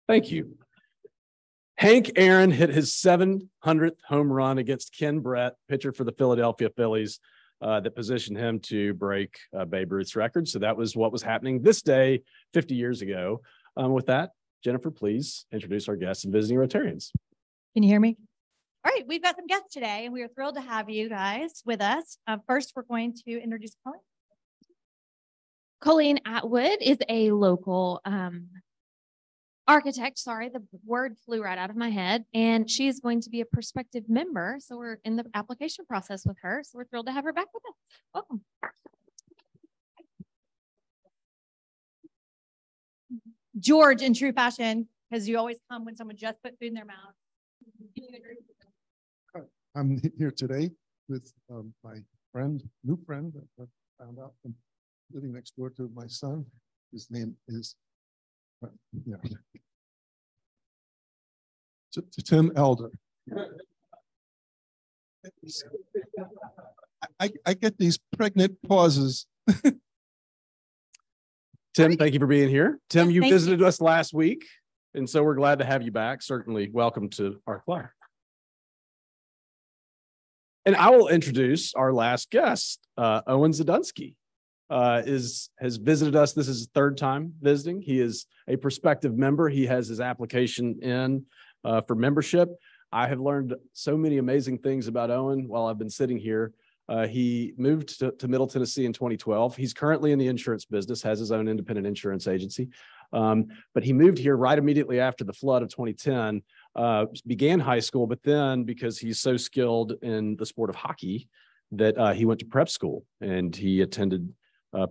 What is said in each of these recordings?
Thank you. Hank Aaron hit his 700th home run against Ken Brett, pitcher for the Philadelphia Phillies, that positioned him to break Babe Ruth's record. So that was what was happening this day 50 years ago. With that, Jennifer, please introduce our guests and visiting Rotarians. Can you hear me? All right, we've got some guests today, and we are thrilled to have you guys with us. First, we're going to introduce Colleen. Colleen Atwood is a local architect. Sorry, the word flew right out of my head. And she is going to be a prospective member. So we're in the application process with her. So we're thrilled to have her back with us. Welcome. George, in true fashion, because you always come when someone just put food in their mouth. I'm here today with my new friend that I found out from living next door to my son. His name is Tim Elder. I get these pregnant pauses. Tim, thank you for being here. Tim, you visited us last week, and so we're glad to have you back. Certainly welcome to our club. And I will introduce our last guest, Owen Zadunsky. Has visited us. This is his third time visiting. He is a prospective member. He has his application in for membership. I have learned so many amazing things about Owen while I've been sitting here. He moved to Middle Tennessee in 2012. He's currently in the insurance business, has his own independent insurance agency. But he moved here right immediately after the flood of 2010, began high school, but then because he's so skilled in the sport of hockey that he went to prep school, and he attended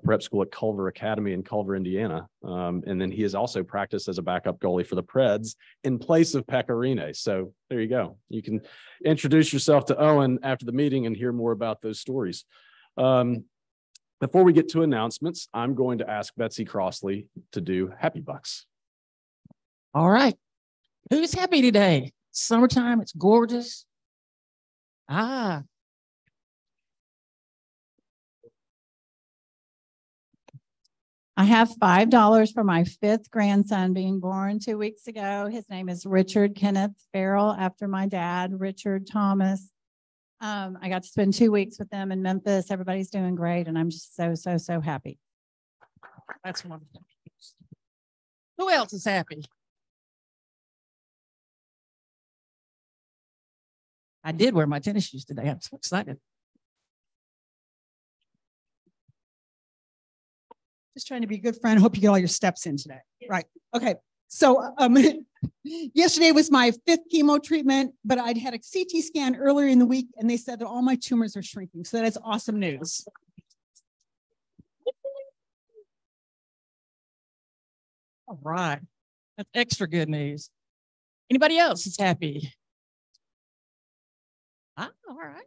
prep school at Culver Academy in Culver, Indiana. And then he has also practiced as a backup goalie for the Preds in place of Pecorine. So there you go. You can introduce yourself to Owen after the meeting and hear more about those stories. Before we get to announcements, I'm going to ask Betsy Crossley to do Happy Bucks. All right. Who's happy today? Summertime, it's gorgeous. I have $5 for my 5th grandson being born 2 weeks ago. His name is Richard Kenneth Farrell, after my dad, Richard Thomas. I got to spend 2 weeks with them in Memphis. Everybody's doing great, and I'm just so happy. That's wonderful. Who else is happy? I did wear my tennis shoes today. I'm so excited. Just trying to be a good friend. Hope you get all your steps in today. Right. Okay. So yesterday was my 5th chemo treatment, but I'd had a CT scan earlier in the week, and they said that all my tumors are shrinking. So that is awesome news. All right. That's extra good news. Anybody else is happy? All right.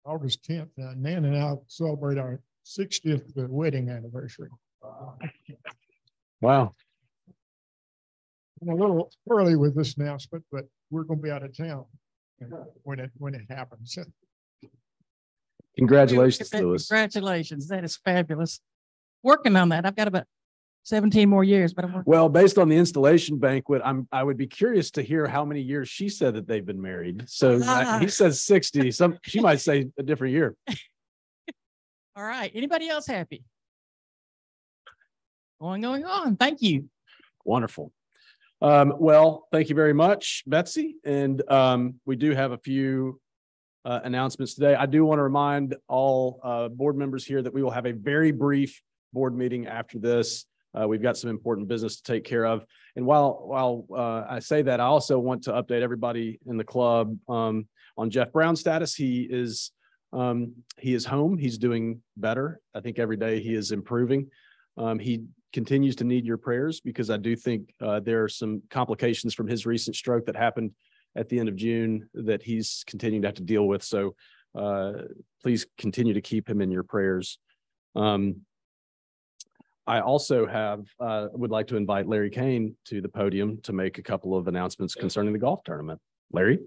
August 10th, Nan and I celebrate our 60th wedding anniversary. Wow. I'm a little early with this announcement, but we're going to be out of town when it happens. Congratulations, Lewis. Congratulations. That is fabulous. Working on that. I've got about 17 more years, but I'm working. Well, based on the installation banquet, I would be curious to hear how many years she said that they've been married. So he says 60. She might say a different year. All right. Anybody else happy? Going on. Thank you. Wonderful. Well, thank you very much, Betsy. And we do have a few announcements today. I do want to remind all board members here that we will have a very brief board meeting after this. We've got some important business to take care of. And while I say that, I also want to update everybody in the club on Jeff Brown's status. He is home. He's doing better. I think every day he is improving. He continues to need your prayers because I do think there are some complications from his recent stroke that happened at the end of June that he's continuing to have to deal with. So please continue to keep him in your prayers. I also would like to invite Larry Kane to the podium to make a couple of announcements concerning the golf tournament. Larry?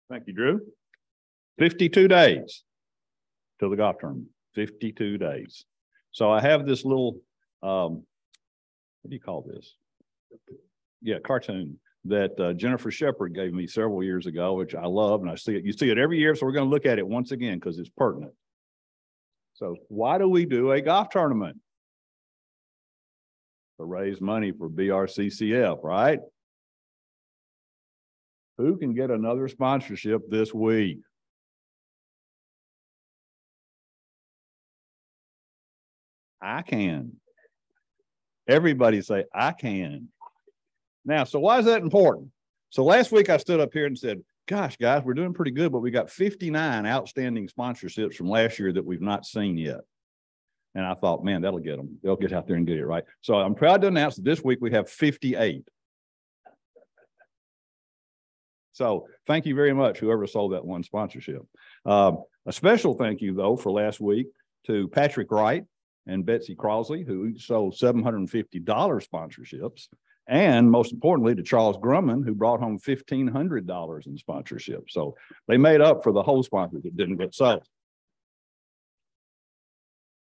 Thank you, Drew. 52 days till the golf tournament. 52 days. So I have this little, what do you call this? Yeah, cartoon that Jennifer Shepard gave me several years ago, which I love, and I see it. You see it every year, so we're going to look at it once again because it's pertinent. So why do we do a golf tournament? To raise money for BRCCF, right? Who can get another sponsorship this week? I can. Everybody say, I can. Now, so why is that important? So last week I stood up here and said, gosh, guys, we're doing pretty good, but we got 59 outstanding sponsorships from last year that we've not seen yet. And I thought, man, that'll get them. They'll get out there and get it right. So I'm proud to announce that this week we have 58. So thank you very much, whoever sold that one sponsorship. A special thank you, though, for last week to Patrick Wright and Betsy Crosley, who each sold $750 sponsorships. And most importantly, to Charles Grumman, who brought home $1,500 in sponsorship. So they made up for the whole sponsor that didn't get sold.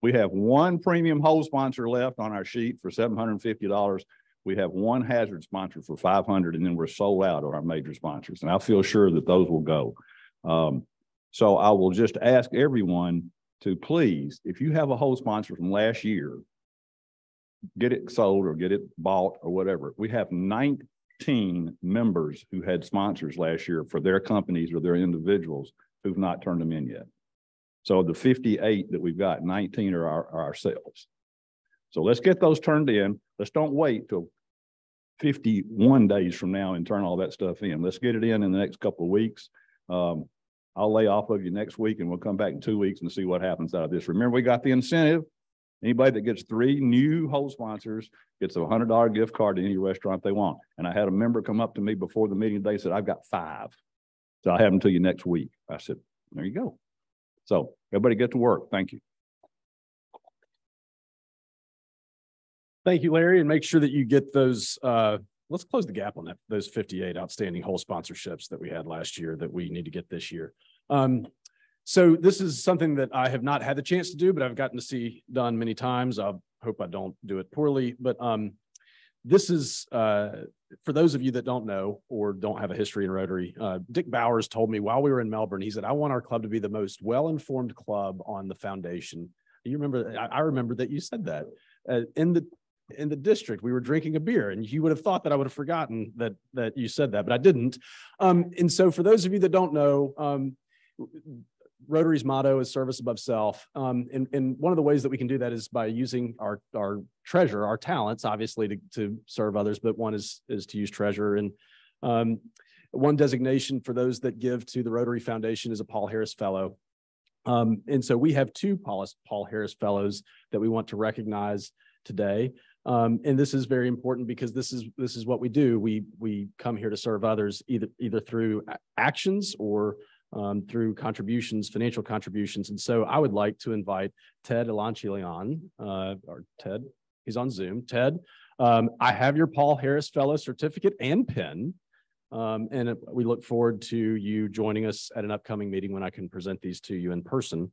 We have one premium hole sponsor left on our sheet for $750. We have one hazard sponsor for $500, and then we're sold out of our major sponsors. And I feel sure that those will go. So I will just ask everyone to please, if you have a hole sponsor from last year, get it sold or get it bought or whatever. We have 19 members who had sponsors last year for their companies or their individuals who've not turned them in yet. So the 58 that we've got, 19 are ourselves. So let's get those turned in. Let's don't wait till 51 days from now and turn all that stuff in. Let's get it in the next couple of weeks. I'll lay off of you next week and we'll come back in 2 weeks and see what happens out of this. Remember, we got the incentive. Anybody that gets 3 new hole sponsors gets a $100 gift card to any restaurant they want. And I had a member come up to me before the meeting today and said, I've got 5. So I'll have them to you next week. I said, there you go. So everybody get to work. Thank you. Thank you, Larry, and make sure that you get those. Let's close the gap on that. Those 58 outstanding whole sponsorships that we had last year that we need to get this year. So this is something that I have not had the chance to do, but I've gotten to see done many times. I hope I don't do it poorly, but this is for those of you that don't know or don't have a history in Rotary. Dick Bowers told me while we were in Melbourne, he said, I want our club to be the most well-informed club on the foundation. You remember, I remember that you said that in the district, we were drinking a beer, and you would have thought that I would have forgotten that you said that, but I didn't. And so for those of you that don't know, Rotary's motto is service above self. And one of the ways that we can do that is by using our treasure, our talents, obviously to serve others, but one is to use treasure. And one designation for those that give to the Rotary Foundation is a Paul Harris Fellow. And so we have 2 Paul Harris Fellows that we want to recognize today. And this is very important because this is what we do. We come here to serve others either through actions or through contributions, financial contributions. And so I would like to invite Ted Elanchilian, or Ted, he's on Zoom. Ted, I have your Paul Harris Fellow certificate and pin. And we look forward to you joining us at an upcoming meeting when I can present these to you in person.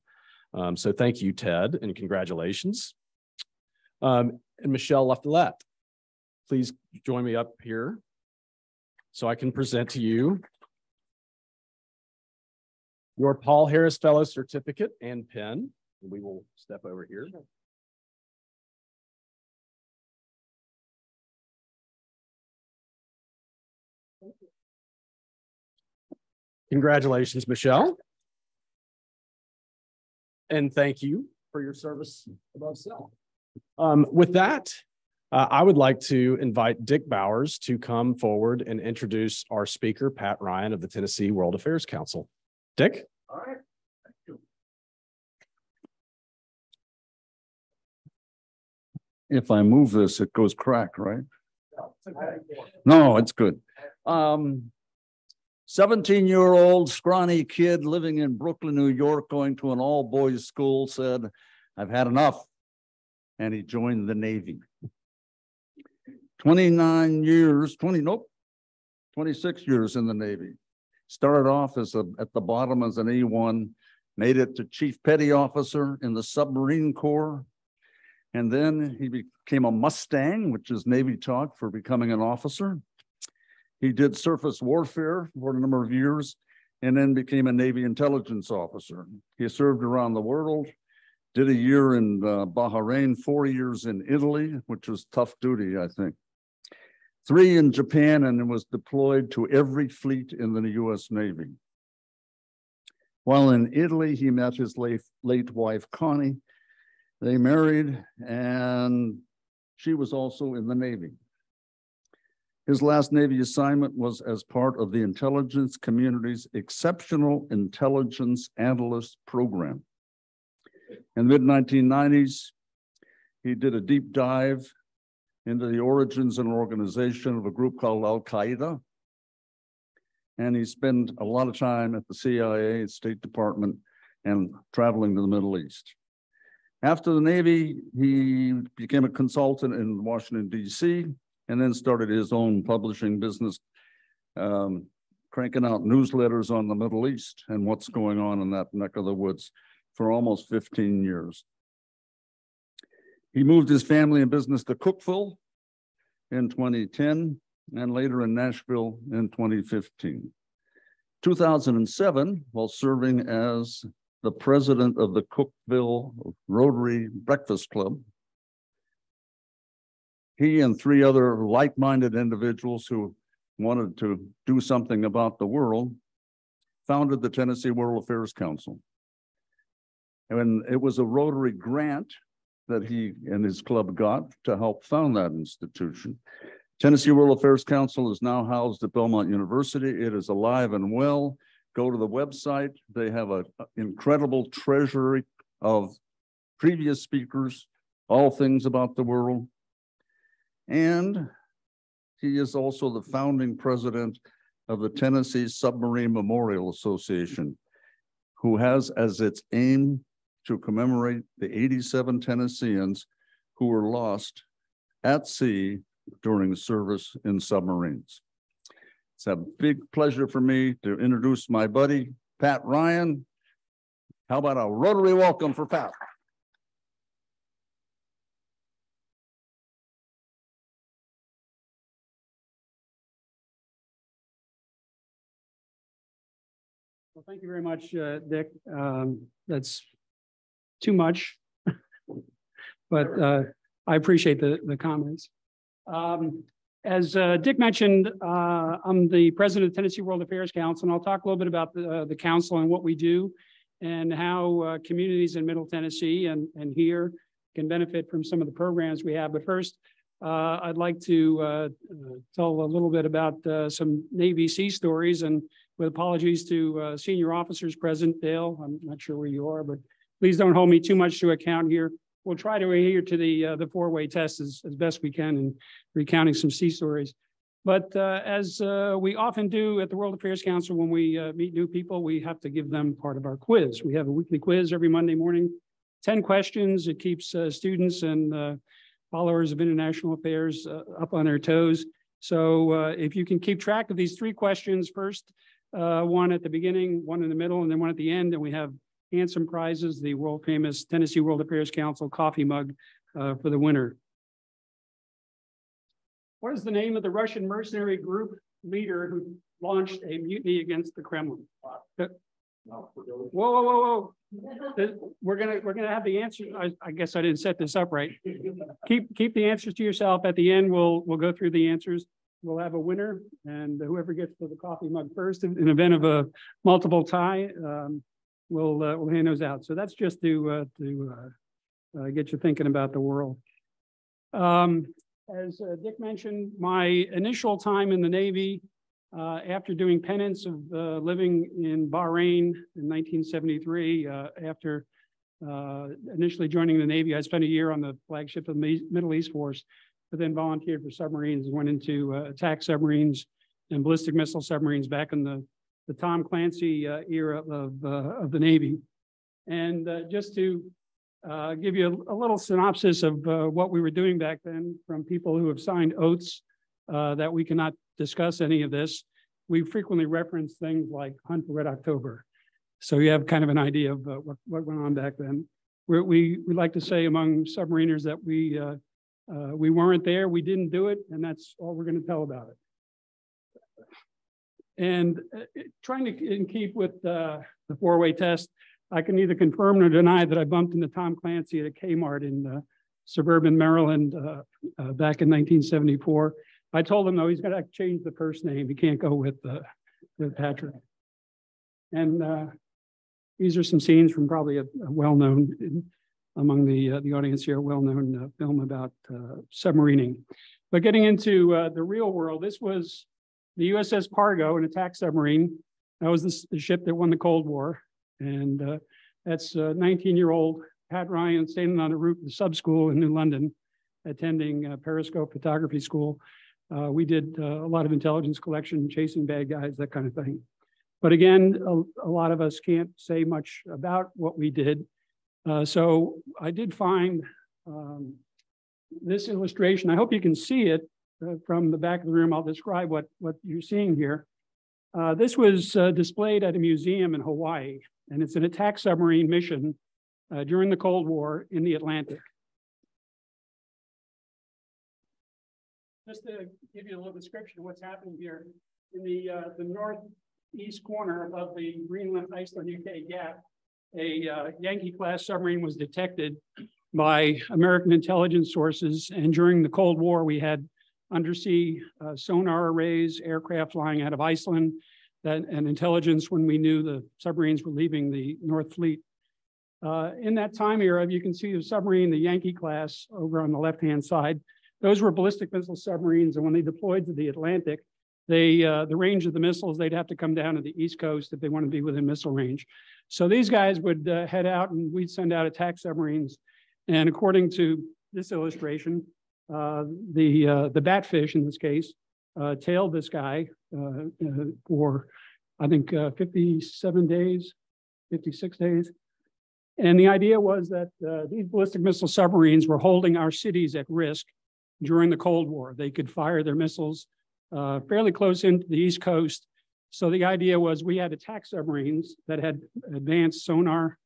So thank you, Ted, and congratulations. And Michelle Lafayette, please join me up here so I can present to you your Paul Harris Fellow certificate and pin. We will step over here. Congratulations, Michelle. And thank you for your service above self. With that, I would like to invite Dick Bowers to come forward and introduce our speaker, Pat Ryan of the Tennessee World Affairs Council. Dick? All right. Thank you. If I move this, it goes cracked, right? No, it's good. 17-year-old scrawny kid living in Brooklyn, New York, going to an all-boys school, said, I've had enough. And he joined the Navy. 29 years, 26 years in the Navy. Started off as at the bottom as an E1, made it to Chief Petty Officer in the Submarine Corps. And then he became a Mustang, which is Navy talk for becoming an officer. He did surface warfare for a number of years and then became a Navy intelligence officer. He served around the world, did a year in Bahrain, 4 years in Italy, which was tough duty, I think. 3 in Japan, and was deployed to every fleet in the US Navy. While in Italy, he met his late wife, Connie. They married, and she was also in the Navy. His last Navy assignment was as part of the intelligence community's Exceptional Intelligence Analyst Program. In the mid-1990s, he did a deep dive into the origins and organization of a group called Al-Qaeda. And he spent a lot of time at the CIA, State Department, and traveling to the Middle East. After the Navy, he became a consultant in Washington, D.C., and then started his own publishing business, cranking out newsletters on the Middle East and what's going on in that neck of the woods for almost 15 years. He moved his family and business to Cookeville in 2010 and later in Nashville in 2015. 2007, while serving as the president of the Cookeville Rotary Breakfast Club, he and 3 other like-minded individuals who wanted to do something about the world founded the Tennessee World Affairs Council. And it was a Rotary grant that he and his club got to help found that institution. Tennessee World Affairs Council is now housed at Belmont University. It is alive and well. Go to the website. They have an incredible treasury of previous speakers, all things about the world. And he is also the founding president of the Tennessee Submarine Memorial Association, who has as its aim to commemorate the 87 Tennesseans who were lost at sea during service in submarines. It's a big pleasure for me to introduce my buddy, Pat Ryan. How about a Rotary welcome for Pat? Well, thank you very much, Dick. That's too much, but I appreciate the comments. As Dick mentioned, I'm the president of Tennessee World Affairs Council, and I'll talk a little bit about the council and what we do and how communities in Middle Tennessee and here can benefit from some of the programs we have. But first, I'd like to tell a little bit about some Navy Sea stories, and with apologies to senior officers present. Dale, I'm not sure where you are, but please don't hold me too much to account here. We'll try to adhere to the 4-way test as best we can in recounting some sea stories. But as we often do at the World Affairs Council, when we meet new people, we have to give them part of our quiz. We have a weekly quiz every Monday morning, 10 questions. It keeps students and followers of international affairs up on their toes. So if you can keep track of these 3 questions first, one at the beginning, one in the middle, and then one at the end, and we have handsome prizes, the world famous Tennessee World Affairs Council coffee mug for the winner. What is the name of the Russian mercenary group leader who launched a mutiny against the Kremlin? Whoa, whoa, whoa, whoa. We're gonna have the answer. I guess I didn't set this up right. Keep the answers to yourself. At the end, we'll go through the answers. We'll have a winner, and whoever gets to the coffee mug first, in event of a multiple tie, we'll hand those out. So that's just to get you thinking about the world. As Dick mentioned, my initial time in the Navy, after doing penance of living in Bahrain in 1973, after initially joining the Navy, I spent a year on the flagship of the Middle East Force, but then volunteered for submarines and went into attack submarines and ballistic missile submarines back in the Tom Clancy era of the Navy. And just to give you a little synopsis of what we were doing back then from people who have signed oaths that we cannot discuss any of this. We frequently reference things like Hunt for Red October. So you have kind of an idea of what went on back then. We like to say among submariners that we weren't there, we didn't do it, and that's all we're going to tell about it. And trying to keep with the four-way test, I can neither confirm nor deny that I bumped into Tom Clancy at a Kmart in suburban Maryland back in 1974. I told him, though, he's got to change the first name. He can't go with Patrick. And these are some scenes from probably a well-known, among the audience here, well-known film about submarining. But getting into the real world, this was the USS Pargo, an attack submarine. That was the ship that won the Cold War. And that's 19-year-old Pat Ryan standing on the roof of the sub school in New London, attending periscope photography school. We did a lot of intelligence collection, chasing bad guys, that kind of thing. But again, a lot of us can't say much about what we did. So I did find this illustration. I hope you can see it from the back of the room. I'll describe what you're seeing here. This was displayed at a museum in Hawaii, and it's an attack submarine mission during the Cold War in the Atlantic. Just to give you a little description of what's happening here, in the northeast corner above the Greenland, Iceland, UK gap, a Yankee-class submarine was detected by American intelligence sources. And during the Cold War, we had undersea sonar arrays, aircraft flying out of Iceland, and intelligence when we knew the submarines were leaving the North Fleet. In that time era, you can see the submarine, the Yankee class, over on the left-hand side. Those were ballistic missile submarines, and when they deployed to the Atlantic, the range of the missiles, they'd have to come down to the East Coast if they want to be within missile range. So these guys would head out, and we'd send out attack submarines. And according to this illustration, the Batfish, in this case, tailed this guy for, I think, 57 days, 56 days. And the idea was that these ballistic missile submarines were holding our cities at risk during the Cold War. They could fire their missiles fairly close into the East Coast. So the idea was we had attack submarines that had advanced sonar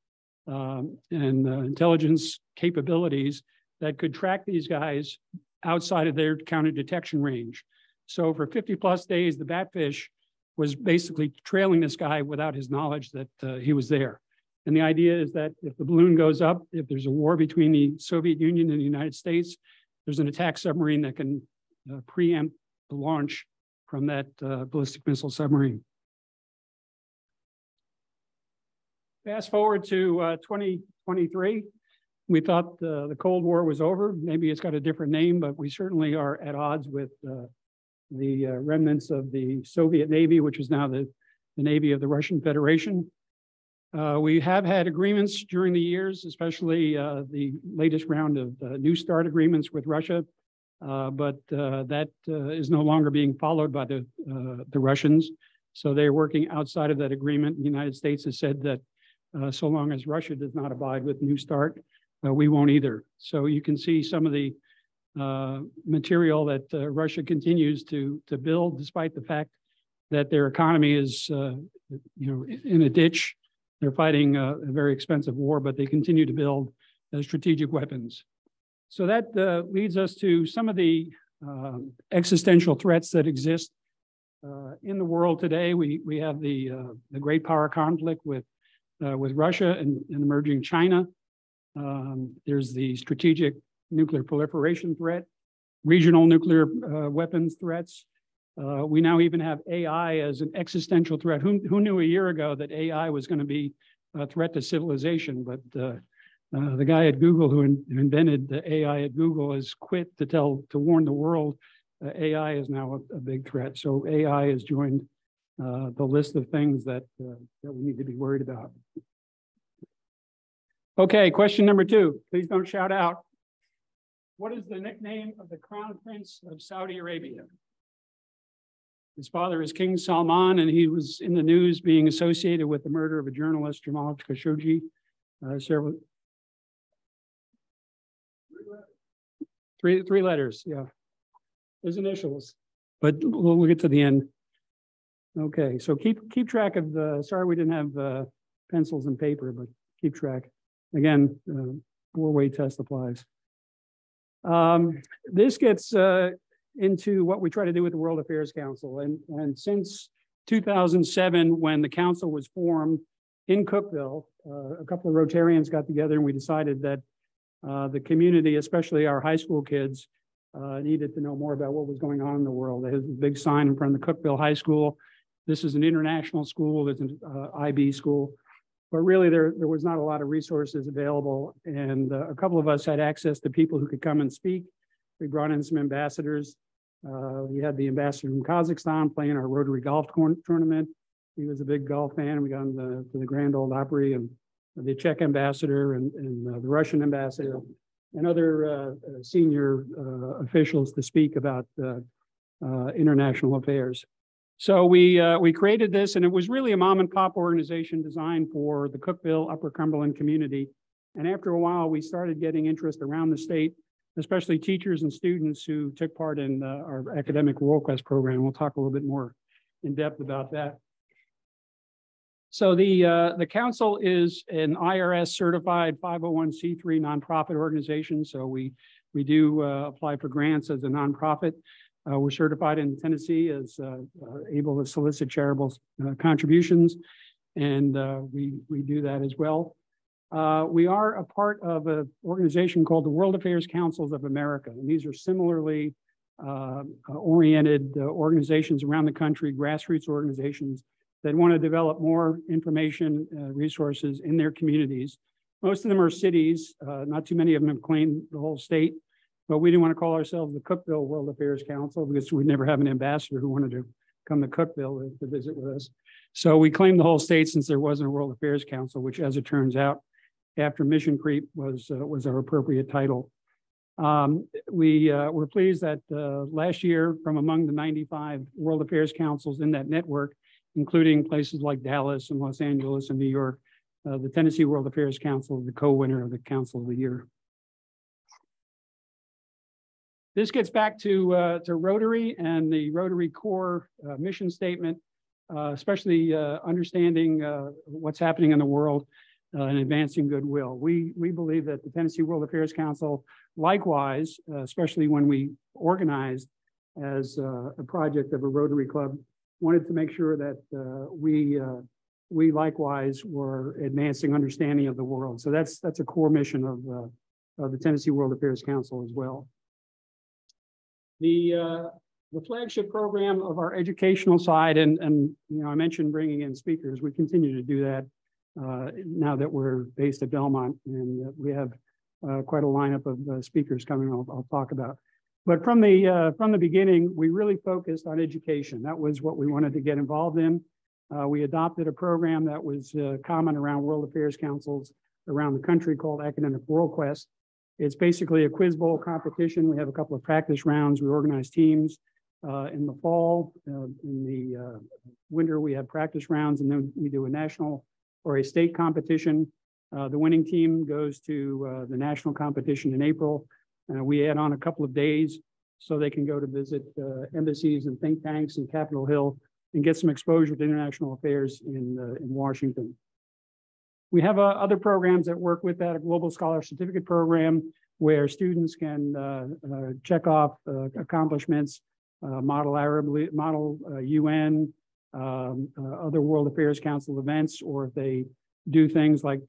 and intelligence capabilities that could track these guys outside of their counter detection range. So for 50+ days, the Batfish was basically trailing this guy without his knowledge that he was there. And the idea is that if the balloon goes up, if there's a war between the Soviet Union and the United States, there's an attack submarine that can preempt the launch from that ballistic missile submarine. Fast forward to 2023. We thought the Cold War was over. Maybe it's got a different name, but we certainly are at odds with the remnants of the Soviet Navy, which is now the Navy of the Russian Federation. We have had agreements during the years, especially the latest round of New START agreements with Russia, but that is no longer being followed by the Russians. So they're working outside of that agreement. The United States has said that so long as Russia does not abide with New START, we won't either. So you can see some of the material that Russia continues to build, despite the fact that their economy is in a ditch. They're fighting a very expensive war, but they continue to build strategic weapons. So that leads us to some of the existential threats that exist in the world today. We have the great power conflict with Russia and emerging China. There's the strategic nuclear proliferation threat, regional nuclear weapons threats. We now even have AI as an existential threat. Who knew a year ago that AI was going to be a threat to civilization? But the guy at Google who invented the AI at Google has quit to warn the world AI is now a big threat. So AI has joined the list of things that we need to be worried about. Okay, question number 2. Please don't shout out. What is the nickname of the Crown Prince of Saudi Arabia? His father is King Salman, and he was in the news being associated with the murder of a journalist, Jamal Khashoggi, Three letters, yeah. His initials, but we'll get to the end. Okay, so keep track of the, sorry we didn't have pencils and paper, but keep track. Again, four-way test applies. This gets into what we try to do with the World Affairs Council. And since 2007, when the council was formed in Cookeville, a couple of Rotarians got together and we decided that the community, especially our high school kids, needed to know more about what was going on in the world. There's a big sign in front of the Cookeville High School. This is an international school, it's an IB school, but really there was not a lot of resources available. And a couple of us had access to people who could come and speak. We brought in some ambassadors. We had the ambassador from Kazakhstan playing our Rotary golf tournament. He was a big golf fan. We got him to the Grand Ole Opry, and the Czech ambassador and the Russian ambassador and other senior officials to speak about international affairs. So we created this, and it was really a mom and pop organization designed for the Cookeville, Upper Cumberland community. And after a while, we started getting interest around the state, especially teachers and students who took part in our academic World Quest program. We'll talk a little bit more in depth about that. So the council is an IRS certified 501c3 nonprofit organization. So we do apply for grants as a nonprofit. We're certified in Tennessee as able to solicit charitable contributions, and we do that as well. We are a part of an organization called the World Affairs Councils of America, and these are similarly oriented organizations around the country, grassroots organizations that want to develop more information resources in their communities. Most of them are cities. Not too many of them have claimed the whole state, but we didn't want to call ourselves the Cookeville World Affairs Council because we'd never have an ambassador who wanted to come to Cookeville to visit with us. So we claimed the whole state since there wasn't a World Affairs Council, which, as it turns out, after Mission Creep was our appropriate title. We're pleased that last year, from among the 95 World Affairs Councils in that network, including places like Dallas and Los Angeles and New York, the Tennessee World Affairs Council is the co-winner of the Council of the Year. This gets back to Rotary and the Rotary core mission statement, especially understanding what's happening in the world and advancing goodwill. We believe that the Tennessee World Affairs Council, likewise, especially when we organized as a project of a Rotary Club, wanted to make sure that we likewise were advancing understanding of the world. So that's a core mission of the Tennessee World Affairs Council as well. The flagship program of our educational side, and you know, I mentioned bringing in speakers. We continue to do that now that we're based at Belmont, and we have quite a lineup of speakers coming. I'll talk about. But from the beginning, we really focused on education. That was what we wanted to get involved in. We adopted a program that was common around World Affairs Councils around the country called Academic World Quest. It's basically a quiz bowl competition. We have a couple of practice rounds. We organize teams in the fall. In the winter, we have practice rounds, and then we do a national or a state competition. The winning team goes to the national competition in April. We add on a couple of days so they can go to visit embassies and think tanks in Capitol Hill and get some exposure to international affairs in Washington. We have other programs that work with that, a Global Scholar Certificate Program, where students can check off accomplishments, model Arab, model UN, other World Affairs Council events, or if they do things like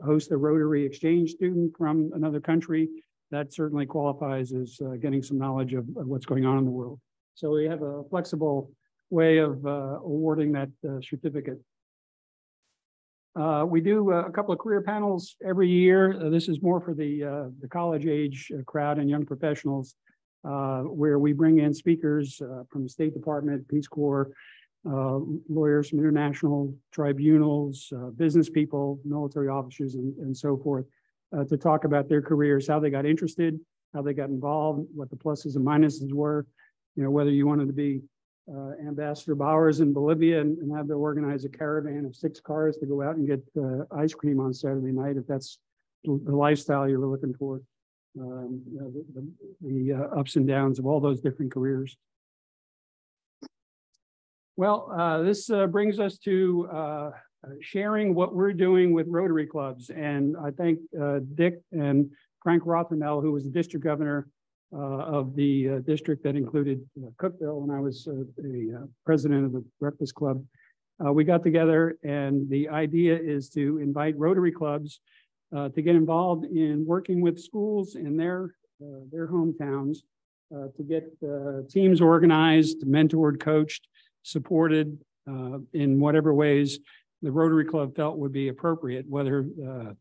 host a Rotary exchange student from another country, that certainly qualifies as getting some knowledge of what's going on in the world. So we have a flexible way of awarding that certificate. We do a couple of career panels every year. This is more for the college age crowd and young professionals, where we bring in speakers from the State Department, Peace Corps, lawyers from international tribunals, business people, military officers, and so forth, to talk about their careers, how they got interested, how they got involved, what the pluses and minuses were, you know, whether you wanted to be Ambassador Bowers in Bolivia and have to organize a caravan of 6 cars to go out and get ice cream on Saturday night, if that's the lifestyle you were looking for. the ups and downs of all those different careers. Well, this brings us to sharing what we're doing with Rotary clubs. And I thank Dick and Frank Rothermel, who was the district governor of the district that included Cookville when I was the president of the Breakfast Club. We got together, and the idea is to invite Rotary clubs to get involved in working with schools in their hometowns to get teams organized, mentored, coached, supported in whatever ways the Rotary Club felt would be appropriate, whether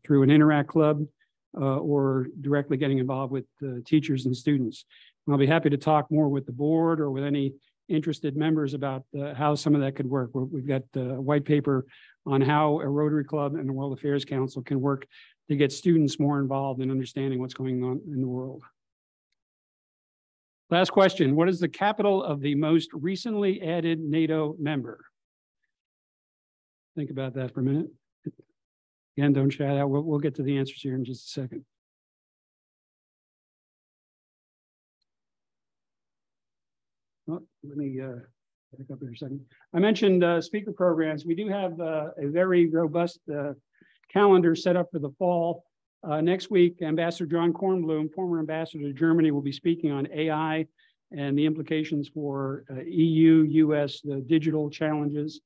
through an Interact Club or directly getting involved with teachers and students. And I'll be happy to talk more with the board or with any interested members about how some of that could work. We've got a white paper on how a Rotary Club and the World Affairs Council can work to get students more involved in understanding what's going on in the world. Last question, what is the capital of the most recently added NATO member? Think about that for a minute. Again, don't chat out. We'll get to the answers here in just a second. Oh, let me back up here a second. I mentioned speaker programs. We do have a very robust calendar set up for the fall. Next week, Ambassador John Kornblum, former ambassador to Germany, will be speaking on AI and the implications for EU, US, the digital challenges.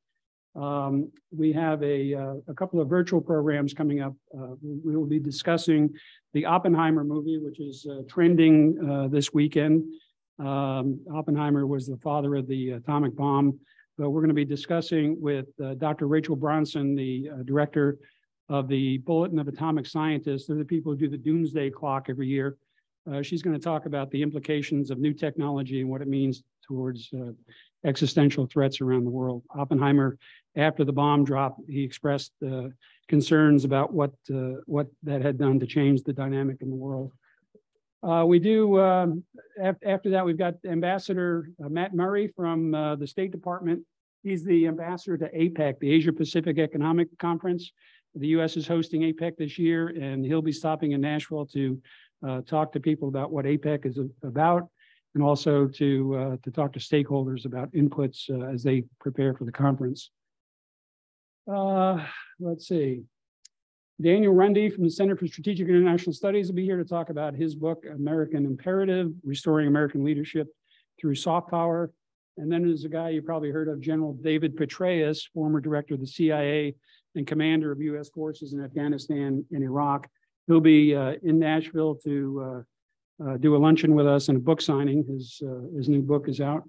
We have a couple of virtual programs coming up. We will be discussing the Oppenheimer movie, which is trending this weekend. Oppenheimer was the father of the atomic bomb. But we're going to be discussing with Dr. Rachel Bronson, the director of the Bulletin of Atomic Scientists. They're the people who do the doomsday clock every year. She's going to talk about the implications of new technology and what it means towards existential threats around the world. Oppenheimer, after the bomb dropped, he expressed concerns about what that had done to change the dynamic in the world. After that, we've got Ambassador Matt Murray from the State Department. He's the ambassador to APEC, the Asia Pacific Economic Conference. The U.S. is hosting APEC this year, and he'll be stopping in Nashville to talk to people about what APEC is about, and also to talk to stakeholders about inputs as they prepare for the conference. Let's see. Daniel Rundy from the Center for Strategic International Studies will be here to talk about his book, American Imperative, Restoring American Leadership Through Soft Power. And then there's a guy you probably heard of, General David Petraeus, former director of the CIA and commander of U.S. forces in Afghanistan and Iraq. He'll be in Nashville to do a luncheon with us and a book signing. His new book is out.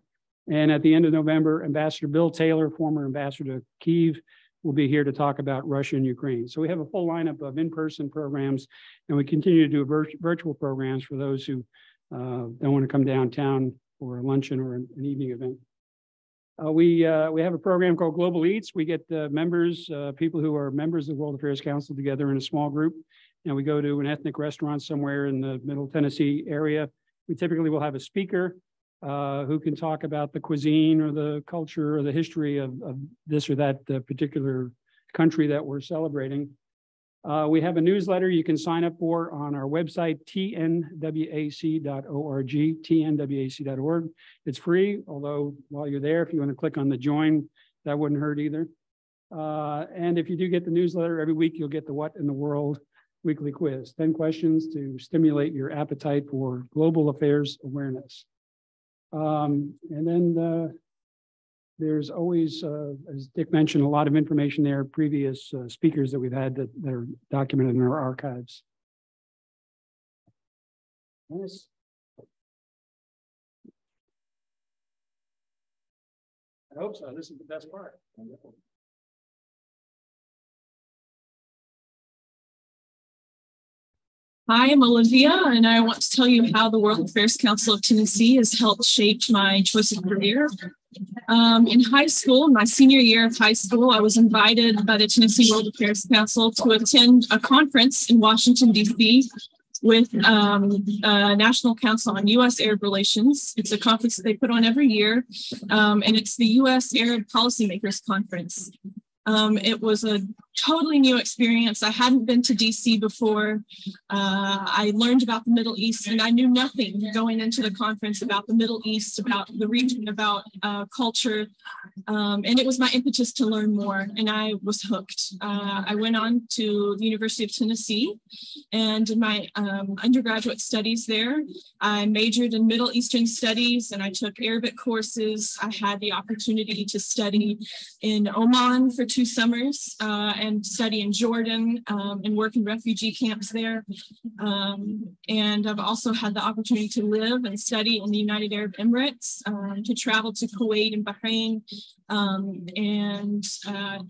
And at the end of November, Ambassador Bill Taylor, former ambassador to Kyiv, will be here to talk about Russia and Ukraine. So we have a full lineup of in-person programs, and we continue to do virtual programs for those who don't want to come downtown for a luncheon or an evening event. We have a program called Global Eats. We get members, people who are members of the World Affairs Council together in a small group, and we go to an ethnic restaurant somewhere in the Middle Tennessee area. We typically will have a speaker who can talk about the cuisine or the culture or the history of this or that particular country that we're celebrating. We have a newsletter you can sign up for on our website, tnwac.org, tnwac.org. It's free, although while you're there, if you want to click on the join, that wouldn't hurt either. And if you do get the newsletter every week, you'll get the What in the World weekly quiz, 10 questions to stimulate your appetite for global affairs awareness. And then there's always, as Dick mentioned, a lot of information there, previous speakers that we've had that are documented in our archives. Yes. I hope so. This is the best part. Hi, I'm Olivia, and I want to tell you how the World Affairs Council of Tennessee has helped shape my choice of career. In high school, my senior year of high school, I was invited by the Tennessee World Affairs Council to attend a conference in Washington, D.C. with National Council on U.S. Arab Relations. It's a conference that they put on every year, and it's the U.S. Arab Policymakers Conference. It was a totally new experience. I hadn't been to DC before. I learned about the Middle East, and I knew nothing going into the conference about the Middle East, about the region, about culture. And it was my impetus to learn more, and I was hooked. I went on to the University of Tennessee, and in my undergraduate studies there, I majored in Middle Eastern studies, and I took Arabic courses. I had the opportunity to study in Oman for 2 summers, and study in Jordan, and work in refugee camps there. And I've also had the opportunity to live and study in the United Arab Emirates, to travel to Kuwait and Bahrain. And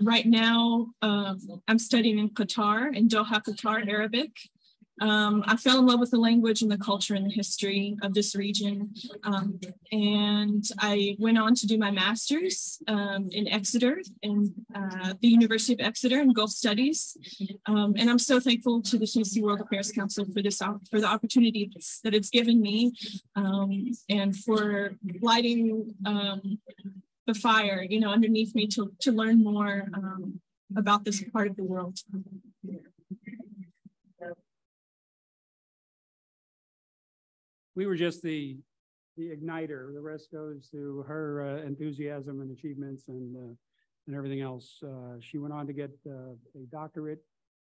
right now, I'm studying in Qatar, in Doha, Qatar, Arabic. I fell in love with the language and the culture and the history of this region. And I went on to do my master's in Exeter, in the University of Exeter in Gulf Studies. And I'm so thankful to the Tennessee World Affairs Council for the opportunity that it's given me, and for lighting the fire, underneath me to learn more about this part of the world. We were just the igniter. The rest goes to her enthusiasm and achievements and everything else. She went on to get a doctorate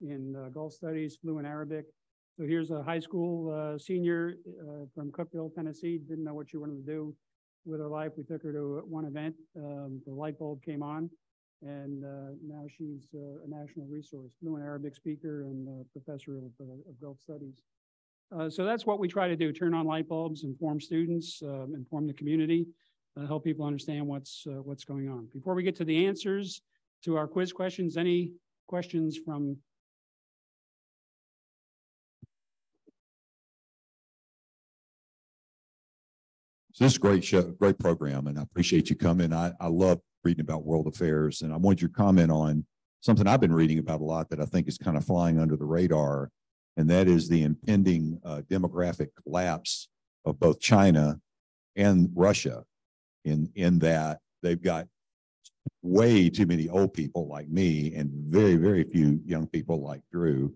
in Gulf Studies, fluent Arabic. So here's a high school senior from Cookeville, Tennessee. Didn't know what she wanted to do with her life. We took her to one event. The light bulb came on, and now she's a national resource, fluent Arabic speaker and professor of Gulf Studies. So that's what we try to do: turn on light bulbs, inform students, inform the community, help people understand what's going on. Before we get to the answers to our quiz questions, any questions from? So this is a great show, great program, and I appreciate you coming. I love reading about world affairs, and I want your comment on something I've been reading about a lot that I think is kind of flying under the radar, and that is the impending demographic collapse of both China and Russia, in that they've got way too many old people like me and very, very few young people like Drew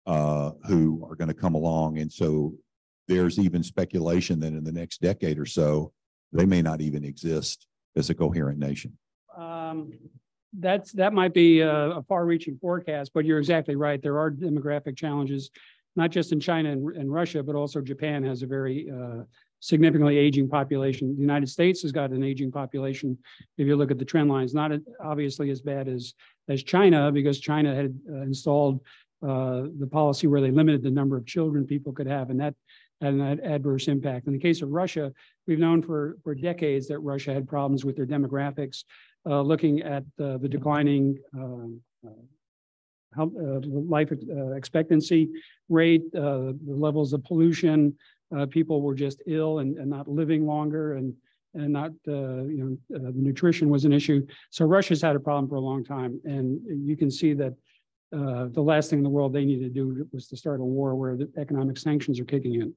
who are going to come along. And so there's even speculation that in the next decade or so, they may not even exist as a coherent nation. That might be a far-reaching forecast, but you're exactly right. There are demographic challenges, not just in China and Russia, but also Japan has a very significantly aging population. The United States has got an aging population. If you look at the trend lines, not obviously as bad as China, because China had installed the policy where they limited the number of children people could have, and that had an adverse impact. In the case of Russia, we've known for decades that Russia had problems with their demographics. Looking at the declining life expectancy rate, the levels of pollution, people were just ill and not living longer, and not the nutrition was an issue. So Russia's had a problem for a long time, and you can see that the last thing in the world they needed to do was to start a war where the economic sanctions are kicking in.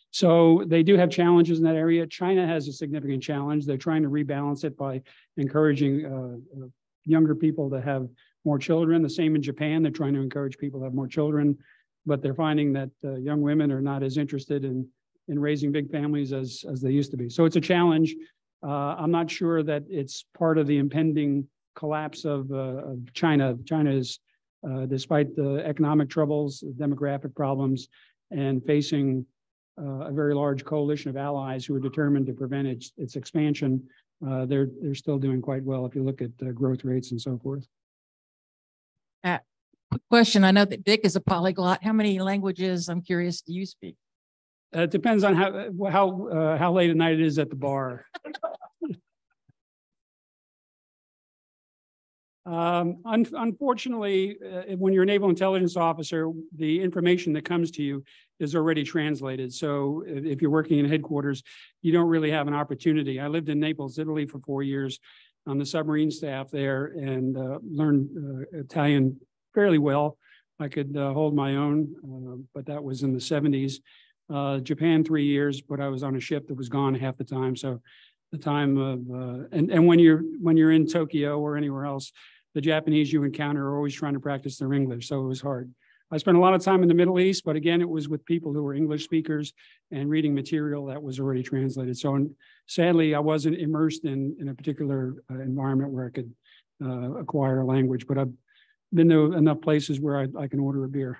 So they do have challenges in that area. China has a significant challenge. They're trying to rebalance it by encouraging younger people to have more children. The same in Japan. They're trying to encourage people to have more children, but they're finding that young women are not as interested in raising big families as they used to be. So it's a challenge. I'm not sure that it's part of the impending collapse of China. China is despite the economic troubles, demographic problems, and facing a very large coalition of allies who are determined to prevent its expansion, they're still doing quite well if you look at growth rates and so forth. Question, I know that Dick is a polyglot. How many languages, I'm curious, do you speak? It depends on how late at night it is at the bar. Unfortunately, when you're a naval intelligence officer, the information that comes to you is already translated. So if you're working in headquarters, you don't really have an opportunity. I lived in Naples, Italy for 4 years on the submarine staff there, and learned Italian fairly well. I could hold my own, but that was in the 70s. Japan 3 years, but I was on a ship that was gone half the time. So the time of and when you're in Tokyo or anywhere else, the Japanese you encounter are always trying to practice their English, so it was hard. I spent a lot of time in the Middle East, but again, it was with people who were English speakers and reading material that was already translated. So sadly, I wasn't immersed in a particular environment where I could acquire a language, but I've been to enough places where I can order a beer.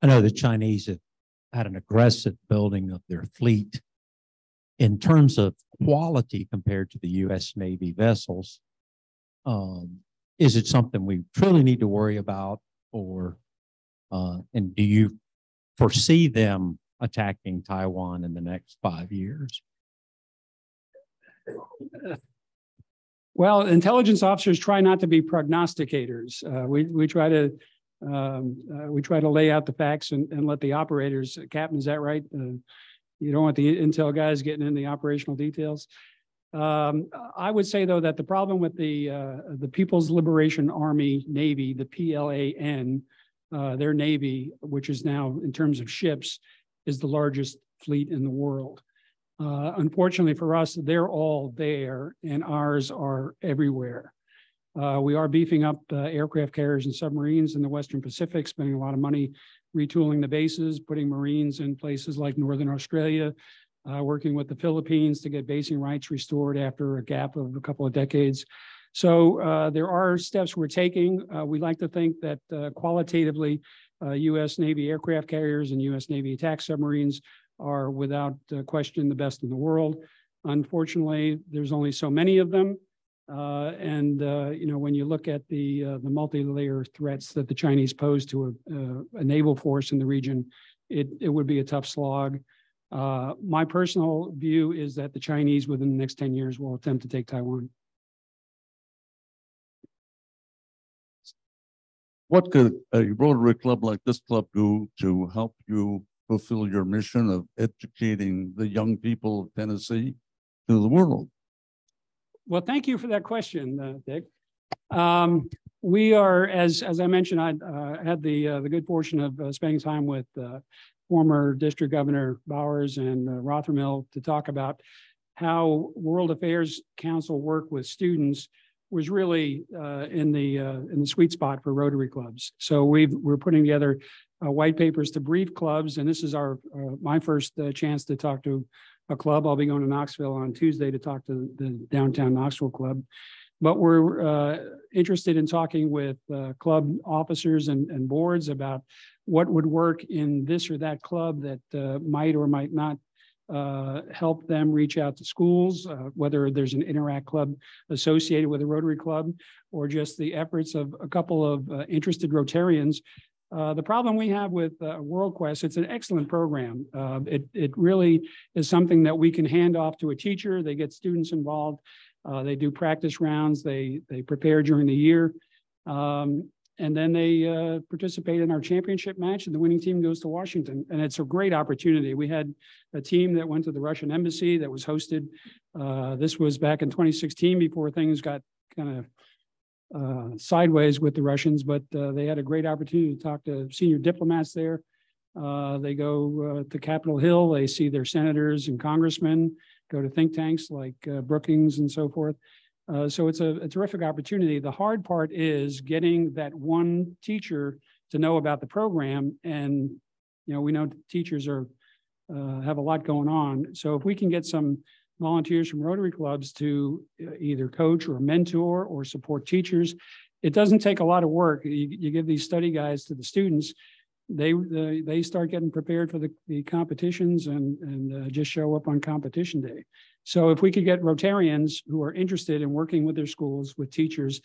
I know the Chinese have had an aggressive building of their fleet. In terms of quality compared to the U.S. Navy vessels, is it something we truly need to worry about, or and do you foresee them attacking Taiwan in the next 5 years? Well, intelligence officers try not to be prognosticators. We try to lay out the facts and let the operators, Captain, is that right? You don't want the intel guys getting in the operational details. I would say, though, that the problem with the People's Liberation Army Navy, the PLAN, their Navy, which is now, in terms of ships, is the largest fleet in the world. Unfortunately for us, they're all there and ours are everywhere. We are beefing up aircraft carriers and submarines in the Western Pacific, spending a lot of money retooling the bases, putting Marines in places like Northern Australia, working with the Philippines to get basing rights restored after a gap of a couple of decades. So there are steps we're taking. We like to think that qualitatively, U.S. Navy aircraft carriers and U.S. Navy attack submarines are without question the best in the world. Unfortunately, there's only so many of them. You know, when you look at the multi-layer threats that the Chinese pose to a naval force in the region, it would be a tough slog. My personal view is that the Chinese within the next 10 years will attempt to take Taiwan. What could a Rotary Club like this club do to help you fulfill your mission of educating the young people of Tennessee to the world? Well, thank you for that question, Dick. We are, as I mentioned, I had the good fortune of spending time with former District Governor Bowers and Rothermill to talk about how World Affairs Council work with students was really in the sweet spot for Rotary clubs. So we're putting together white papers to brief clubs, and this is my first chance to talk to a club. I'll be going to Knoxville on Tuesday to talk to the downtown Knoxville club. But we're interested in talking with club officers and boards about what would work in this or that club that might or might not help them reach out to schools, whether there's an Interact club associated with a Rotary club or just the efforts of a couple of interested Rotarians. The problem we have with WorldQuest, it's an excellent program. It really is something that we can hand off to a teacher. They get students involved. They do practice rounds. They prepare during the year. And then they participate in our championship match, and the winning team goes to Washington. And it's a great opportunity. We had a team that went to the Russian embassy that was hosted. This was back in 2016 before things got kind of sideways with the Russians, but they had a great opportunity to talk to senior diplomats there. They go to Capitol Hill. They see their senators and congressmen, go to think tanks like Brookings and so forth. So it's a terrific opportunity. The hard part is getting that one teacher to know about the program. And, you know, we know teachers have a lot going on. So if we can get some volunteers from Rotary clubs to either coach or mentor or support teachers, it doesn't take a lot of work. You give these study guides to the students, they start getting prepared for the competitions and just show up on competition day. So if we could get Rotarians who are interested in working with their schools, with teachers,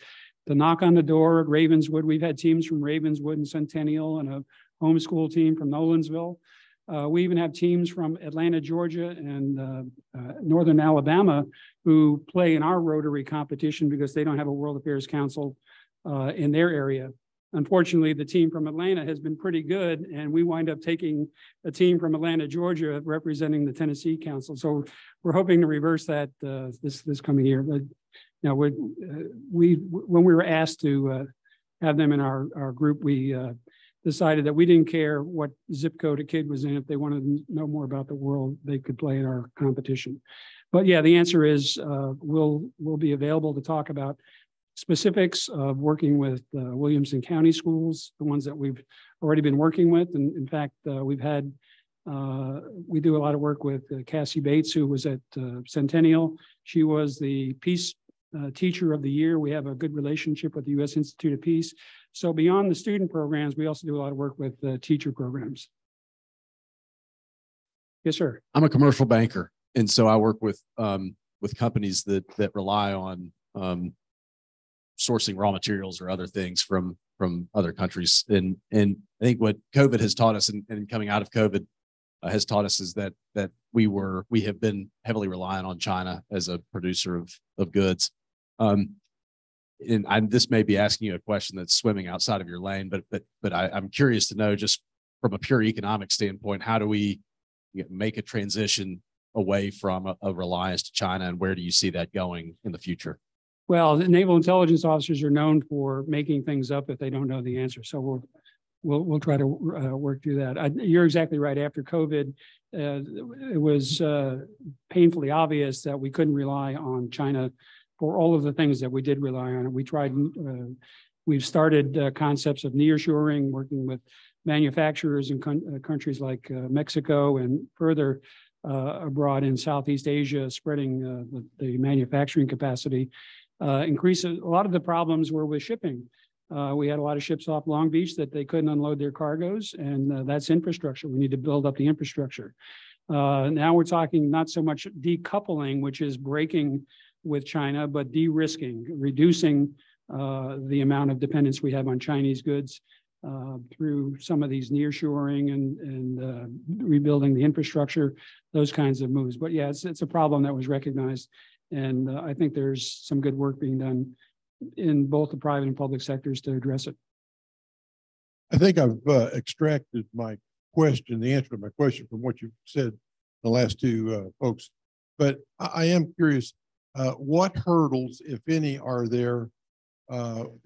to knock on the door at Ravenswood. We've had teams from Ravenswood and Centennial and a homeschool team from Nolensville. We even have teams from Atlanta, Georgia and Northern Alabama who play in our Rotary competition because they don't have a World Affairs Council in their area. Unfortunately, the team from Atlanta has been pretty good, and we wind up taking a team from Atlanta, Georgia, representing the Tennessee Council. So we're hoping to reverse that this coming year. But now, when we were asked to have them in our group, we decided that we didn't care what zip code a kid was in. If they wanted to know more about the world, they could play in our competition. But yeah, the answer is we'll be available to talk about specifics of working with Williamson County schools, the ones that we've already been working with. And in fact, we do a lot of work with Cassie Bates, who was at Centennial. She was the Peace Teacher of the Year. We have a good relationship with the U.S. Institute of Peace. So beyond the student programs, we also do a lot of work with teacher programs. Yes, sir. I'm a commercial banker, and so I work with companies that rely on sourcing raw materials or other things from other countries. And I think what COVID has taught us, and coming out of COVID has taught us, is that we have been heavily reliant on China as a producer of goods. And this may be asking you a question that's swimming outside of your lane, but I'm curious to know, just from a pure economic standpoint, how do we make a transition away from a reliance to China, and where do you see that going in the future? Well, the naval intelligence officers are known for making things up if they don't know the answer. So we'll try to work through that. You're exactly right. After COVID, it was painfully obvious that we couldn't rely on China for all of the things that we did rely on. We've started concepts of nearshoring, working with manufacturers in countries like Mexico and further abroad in Southeast Asia, spreading the manufacturing capacity. Increase a lot of the problems were with shipping. We had a lot of ships off Long Beach that they couldn't unload their cargoes, and that's infrastructure. We need to build up the infrastructure. Now we're talking not so much decoupling, which is breaking with China, but de-risking, reducing the amount of dependence we have on Chinese goods through some of these nearshoring and rebuilding the infrastructure, those kinds of moves. But yeah, it's a problem that was recognized. And I think there's some good work being done in both the private and public sectors to address it. I think I've extracted my question, the answer to my question, from what you said, the last two folks. But I am curious, what hurdles, if any, are there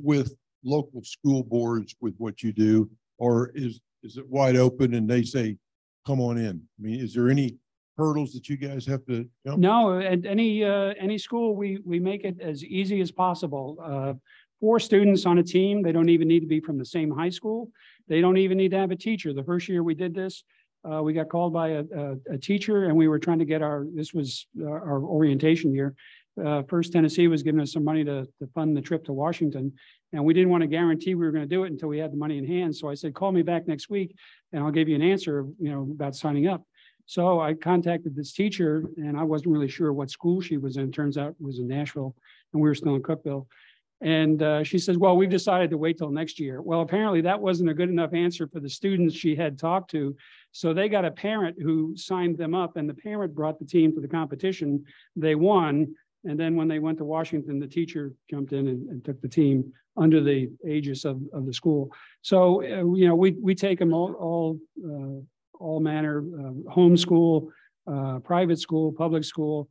with local school boards with what you do, or is it wide open and they say, come on in? I mean, is there any hurdles that you guys have to jump? No, at any school, we make it as easy as possible. 4 students on a team, they don't even need to be from the same high school. They don't even need to have a teacher. The first year we did this, we got called by a teacher, and we were trying to get this was our orientation year. First Tennessee was giving us some money to fund the trip to Washington, and we didn't want to guarantee we were going to do it until we had the money in hand. So I said, call me back next week and I'll give you an answer, about signing up. So I contacted this teacher, and I wasn't really sure what school she was in. Turns out it was in Nashville, and we were still in Cookeville. And she says, well, we've decided to wait till next year. Well, apparently that wasn't a good enough answer for the students she had talked to. So they got a parent who signed them up, and the parent brought the team to the competition. They won. And then when they went to Washington, the teacher jumped in and took the team under the aegis of the school. So, we take them all manner, homeschool, private school, public school.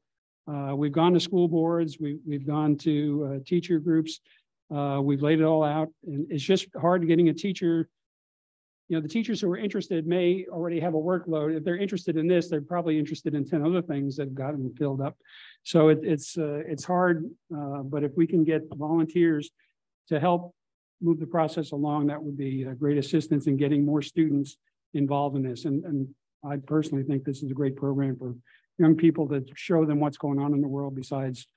We've gone to school boards. We've gone to teacher groups. We've laid it all out, and it's just hard getting a teacher. The teachers who are interested may already have a workload. If they're interested in this, they're probably interested in 10 other things that have gotten filled up. So it's hard, but if we can get volunteers to help move the process along, that would be a great assistance in getting more students involved in this. And I personally think this is a great program for young people to show them what's going on in the world besides,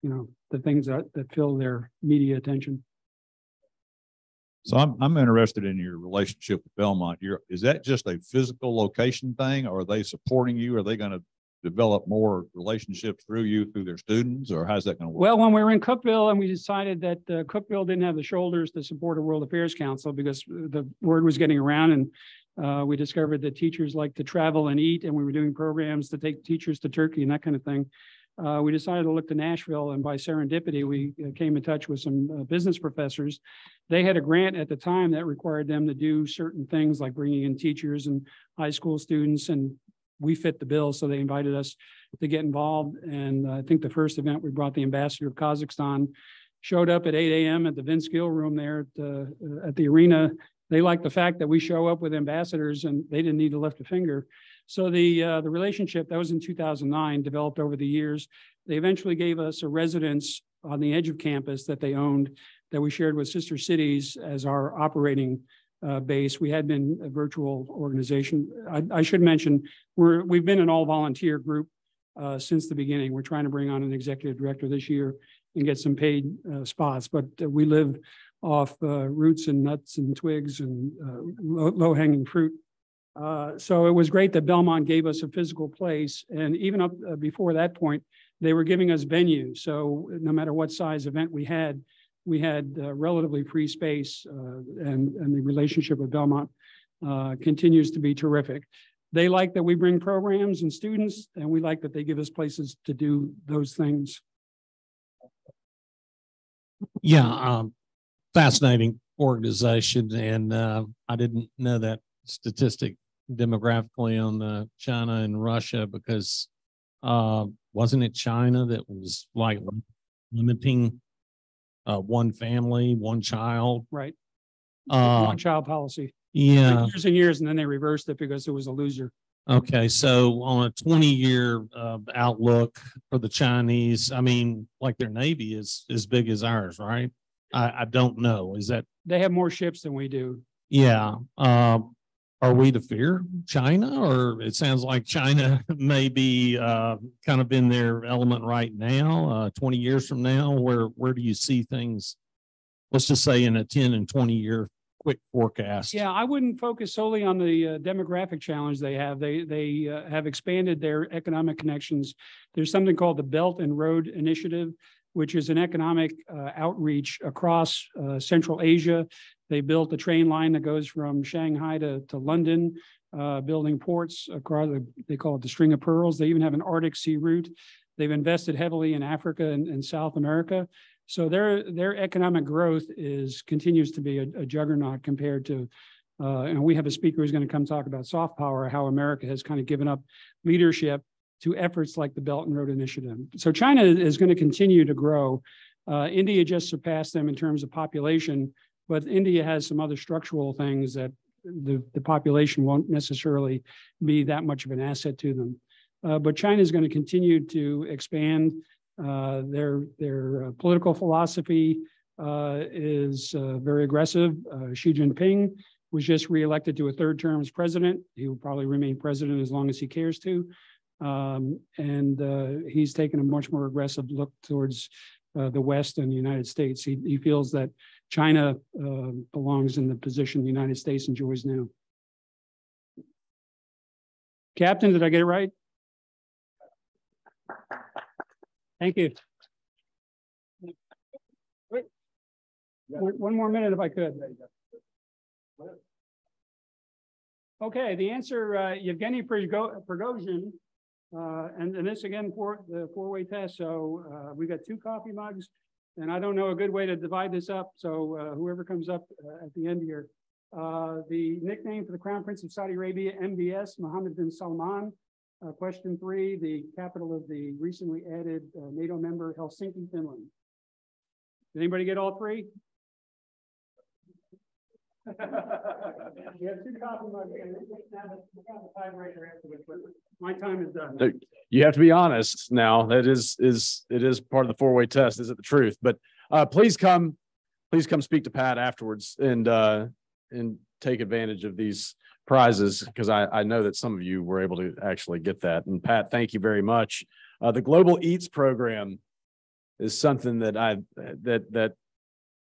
the things that fill their media attention. So I'm interested in your relationship with Belmont. Is that just a physical location thing, or are they supporting you? Are they going to develop more relationships through their students, or how's that going to work? Well, when we were in Cookeville and we decided that Cookeville didn't have the shoulders to support a World Affairs Council because the word was getting around, and we discovered that teachers like to travel and eat, and we were doing programs to take teachers to Turkey and that kind of thing. We decided to look to Nashville, and by serendipity, we came in touch with some business professors. They had a grant at the time that required them to do certain things like bringing in teachers and high school students, and we fit the bill, so they invited us to get involved. And I think the first event, we brought the ambassador of Kazakhstan, showed up at 8 a.m. at the Vince Gill room there at the arena. They liked the fact that we show up with ambassadors, and they didn't need to lift a finger. So the relationship, that was in 2009, developed over the years. They eventually gave us a residence on the edge of campus that they owned, that we shared with sister cities as our operating base. We had been a virtual organization. I should mention, we've been an all volunteer group since the beginning. We're trying to bring on an executive director this year and get some paid spots, but we live off roots and nuts and twigs and low-hanging fruit. So it was great that Belmont gave us a physical place, and even up before that point, they were giving us venues. So no matter what size event we had relatively free space, and the relationship with Belmont continues to be terrific. They like that we bring programs and students, and we like that they give us places to do those things. Yeah, fascinating organization, and I didn't know that statistic demographically on China and Russia, because wasn't it China that was like limiting one family, one child? Right. One child policy. Yeah. Years and years, and then they reversed it because it was a loser. Okay, so on a 20-year outlook for the Chinese, I mean, like their Navy is as big as ours, right? I don't know. Is that? They have more ships than we do. Yeah. Are we to fear China, or it sounds like China may be kind of in their element right now, 20 years from now? Where do you see things, let's just say in a 10 and 20-year quick forecast? Yeah, I wouldn't focus solely on the demographic challenge they have. They have expanded their economic connections. There's something called the Belt and Road Initiative, which is an economic outreach across Central Asia. They built a train line that goes from Shanghai to London, building ports across, they call it the String of Pearls. They even have an Arctic Sea route. They've invested heavily in Africa and South America. So their economic growth continues to be a juggernaut compared to, and we have a speaker who's going to come talk about soft power, how America has kind of given up leadership to efforts like the Belt and Road Initiative. So China is going to continue to grow. India just surpassed them in terms of population, but India has some other structural things that the population won't necessarily be that much of an asset to them. But China is going to continue to expand. Their political philosophy is very aggressive. Xi Jinping was just reelected to a third term as president. He will probably remain president as long as he cares to. And he's taken a much more aggressive look towards the West and the United States. He feels that China belongs in the position the United States enjoys now. Captain, did I get it right? Thank you. Wait. One more minute if I could. Okay, the answer, Yevgeny Prigozhin, and this again for the four-way test. So we got 2 coffee mugs, and I don't know a good way to divide this up. So whoever comes up at the end here, the nickname for the Crown Prince of Saudi Arabia, MBS, Mohammed bin Salman. Question 3, the capital of the recently added NATO member, Helsinki, Finland. Did anybody get all 3? You have 2 coffee mugs. My time is done. You have to be honest now. That it is part of the four-way test. Is it the truth? But please come speak to Pat afterwards and take advantage of these prizes, because I know that some of you were able to actually get that. And Pat, thank you very much. The Global Eats program is something that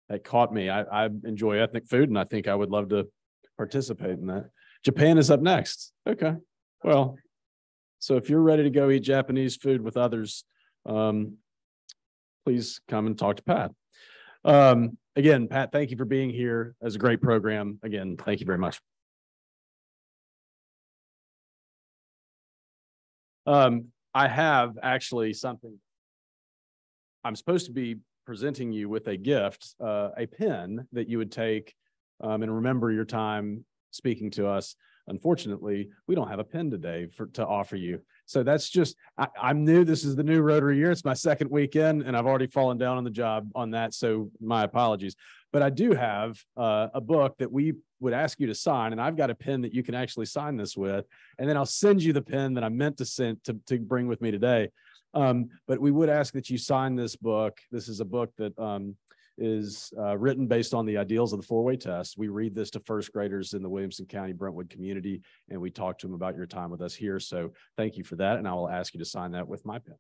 that caught me. I enjoy ethnic food, and I think I would love to participate in that. Japan is up next. Okay. Well, so if you're ready to go eat Japanese food with others, please come and talk to Pat. Again, Pat, thank you for being here. It was a great program. Again, thank you very much. I have actually something. I'm supposed to be presenting you with a gift, a pen that you would take and remember your time speaking to us. Unfortunately, we don't have a pen today to offer you. So that's just, I'm new. This is the new Rotary year. It's my second weekend, and I've already fallen down on the job on that. So my apologies. But I do have a book that we would ask you to sign, and I've got a pen that you can actually sign this with. And then I'll send you the pen that I meant to send to bring with me today. But we would ask that you sign this book. This is a book that is written based on the ideals of the four-way test. We read this to first graders in the Williamson County Brentwood community, and we talk to them about your time with us here. So thank you for that, and I will ask you to sign that with my pen.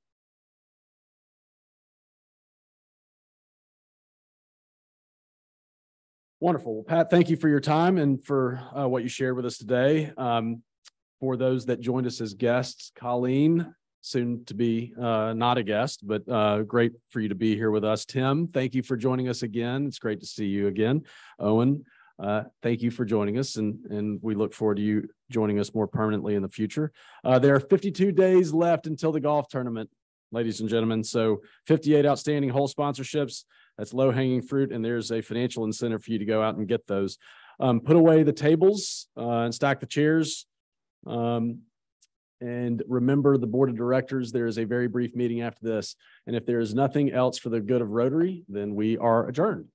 Wonderful. Well, Pat, thank you for your time and for what you shared with us today. For those that joined us as guests, Colleen, soon to be not a guest, but great for you to be here with us. Tim, thank you for joining us again. It's great to see you again. Owen, thank you for joining us, and we look forward to you joining us more permanently in the future. There are 52 days left until the golf tournament, ladies and gentlemen. So 58 outstanding hole sponsorships. That's low-hanging fruit, and there's a financial incentive for you to go out and get those. Put away the tables and stack the chairs. And remember the board of directors, there is a very brief meeting after this. And if there is nothing else for the good of Rotary, then we are adjourned.